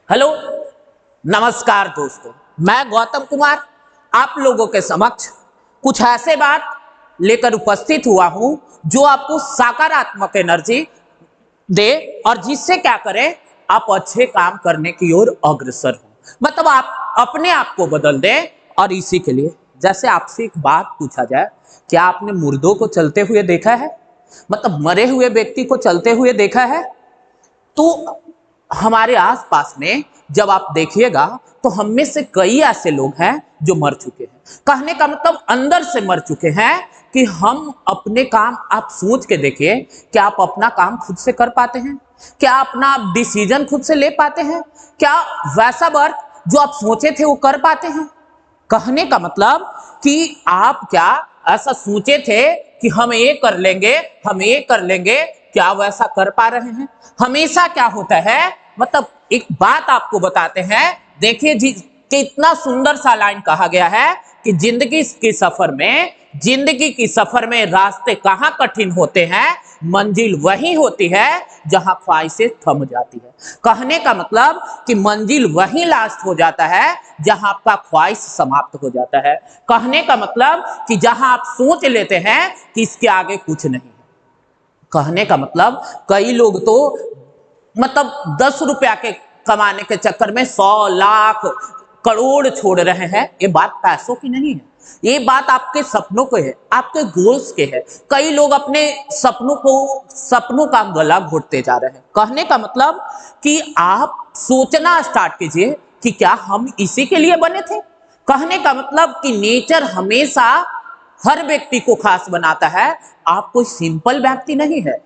Hello, नमस्कार दोस्तों। मैं गौतम कुमार आप लोगों के समक्ष कुछ ऐसे बात लेकर उपस्थित हुआ हूं जो आपको सकारात्मक एनर्जी दे और जिससे क्या करें, आप अच्छे काम करने की ओर अग्रसर हो, मतलब आप अपने आप को बदल दें। और इसी के लिए जैसे आपसे एक बात पूछा जाए, क्या आपने मुर्दों को चलते हुए देखा है? मतलब मरे हुए व्यक्ति को चलते हुए देखा है? तो हमारे आसपास में जब आप देखिएगा तो हम में से कई ऐसे लोग हैं जो मर चुके हैं। कहने का मतलब अंदर से मर चुके हैं कि हम अपने काम, आप सोच के देखिए, क्या आप अपना काम खुद से कर पाते हैं? क्या अपना डिसीजन खुद से ले पाते हैं? क्या वैसा वर्क जो आप सोचे थे वो कर पाते हैं? कहने का मतलब कि आप क्या ऐसा सोचे थे कि हम ये कर लेंगे, हम ये कर लेंगे, क्या वैसा कर पा रहे हैं? हमेशा क्या होता है, मतलब एक बात आपको बताते हैं, देखिए जी, कितना सुंदर सा लाइन कहा गया है कि जिंदगी की सफर में रास्ते कहां कठिन होते हैं, मंजिल वही होती है जहां ख्वाहिशें थम जाती है। कहने का मतलब कि मंजिल वही लास्ट हो जाता है जहां आपका ख्वाहिश समाप्त हो जाता है। कहने का मतलब कि जहां आप सोच लेते हैं कि इसके आगे कुछ नहीं है। कहने का मतलब कई लोग तो मतलब 10 रुपया के कमाने के चक्कर में 100 लाख करोड़ छोड़ रहे हैं। ये बात पैसों की नहीं है, ये बात आपके सपनों को है, आपके गोल्स के है। कई लोग अपने सपनों का गला घोटते जा रहे हैं। कहने का मतलब कि आप सोचना स्टार्ट कीजिए कि क्या हम इसी के लिए बने थे। कहने का मतलब कि नेचर हमेशा हर व्यक्ति को खास बनाता है। आप कोई सिंपल व्यक्ति नहीं है।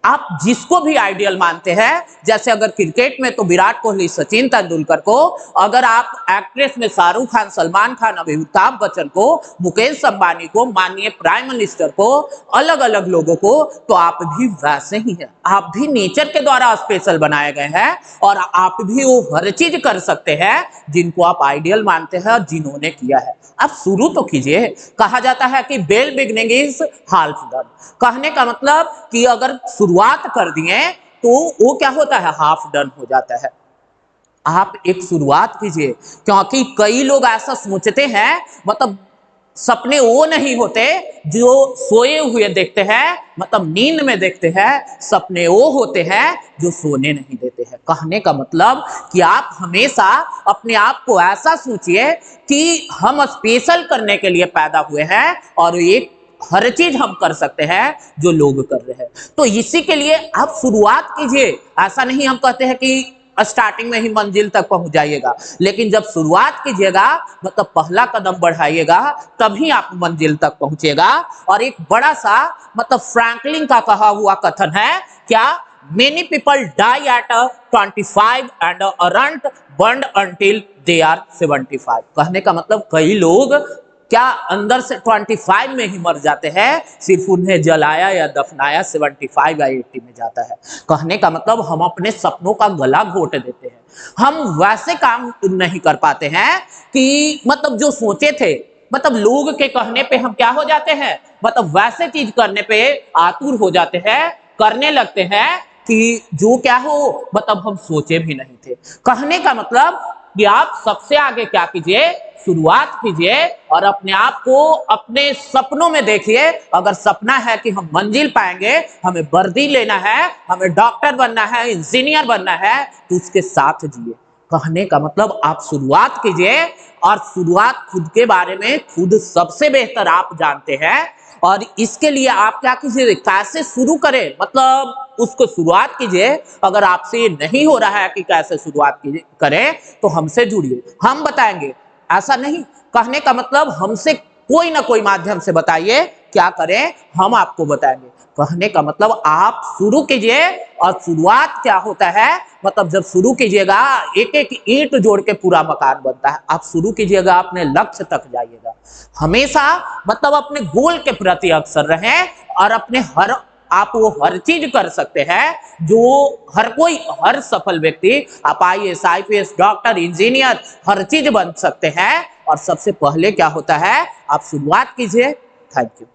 आप जिसको भी आइडियल मानते हैं, जैसे अगर क्रिकेट में तो विराट कोहली, सचिन तेंदुलकर को, अगर आप एक्ट्रेस में शाहरुख खान, सलमान खान, अमिताभ बच्चन को, मुकेश अंबानी को, माननीय प्राइम मिनिस्टर को, अलग अलग लोगों को, तो आप भी वैसे ही हैं। आप भी नेचर के द्वारा स्पेशल बनाए गए हैं और आप भी वो हर चीज कर सकते हैं जिनको आप आइडियल मानते हैं और जिन्होंने किया है। आप शुरू तो कीजिए। कहा जाता है कि well beginning is half done. कहने का मतलब कि अगर शुरुआत कर दिए तो वो क्या होता है, हाफ डन हो जाता है। आप एक शुरुआत कीजिए, क्योंकि कई लोग ऐसा सोचते हैं, मतलब सपने वो नहीं होते जो सोए हुए देखते हैं, मतलब नींद में देखते हैं। सपने वो होते हैं जो सोने नहीं देते हैं। कहने का मतलब कि आप हमेशा अपने आप को ऐसा सोचिए कि हम स्पेशल करने के लिए पैदा हुए हैं और एक हर चीज हम कर सकते हैं जो लोग कर रहे हैं। तो इसी के लिए आप शुरुआत कीजिए। ऐसा नहीं हम कहते हैं कि स्टार्टिंग में ही मंजिल तक पहुंच जाइएगा, लेकिन जब शुरुआत कीजिएगा, मतलब पहला कदम बढ़ाइएगा, तभी आप मंजिल तक पहुंचेगा। और एक बड़ा सा, मतलब फ्रैंकलिन का कहा हुआ कथन है, क्या, many people die at 25 and aren't burned until they are 75। कहने का मतलब कई लोग क्या अंदर से 25 में ही मर जाते हैं, सिर्फ उन्हें जलाया या दफनाया 75 या 80 में जाता है। कहने का मतलब हम अपने सपनों का गला घोट देते हैं। हम वैसे काम नहीं कर पाते हैं कि मतलब जो सोचे थे, मतलब लोग के कहने पे हम क्या हो जाते हैं, मतलब वैसे चीज करने पे आतुर हो जाते हैं, करने लगते हैं कि जो क्या हो, मतलब हम सोचे भी नहीं थे। कहने का मतलब कि आप सबसे आगे क्या कीजिए, शुरुआत कीजिए और अपने आप को अपने सपनों में देखिए। अगर सपना है कि हम मंजिल पाएंगे, हमें वर्दी लेना है, हमें डॉक्टर बनना है, इंजीनियर बनना है, तो उसके साथ जिए। कहने का मतलब आप शुरुआत कीजिए और शुरुआत खुद के बारे में खुद सबसे बेहतर आप जानते हैं। और इसके लिए आप क्या कीजिए, कैसे शुरू करें, मतलब उसको शुरुआत कीजिए। अगर आपसे नहीं हो रहा है कि कैसे शुरुआत करें, तो हमसे जुड़िए, हम बताएंगे। ऐसा नहीं, कहने का मतलब हमसे कोई ना कोई माध्यम से बताइए, क्या करें हम आपको बताएंगे। कहने का मतलब आप शुरू कीजिए। और शुरुआत क्या होता है, मतलब जब शुरू कीजिएगा, एक एक ईंट जोड़ के पूरा मकान बनता है। आप शुरू कीजिएगा, अपने लक्ष्य तक जाइएगा। हमेशा मतलब अपने गोल के प्रति अग्रसर रहें और अपने आप वो हर चीज कर सकते हैं जो हर सफल व्यक्ति, आप IAS, IPS, डॉक्टर, इंजीनियर, हर चीज बन सकते हैं। और सबसे पहले क्या होता है, आप शुरुआत कीजिए। Thank you.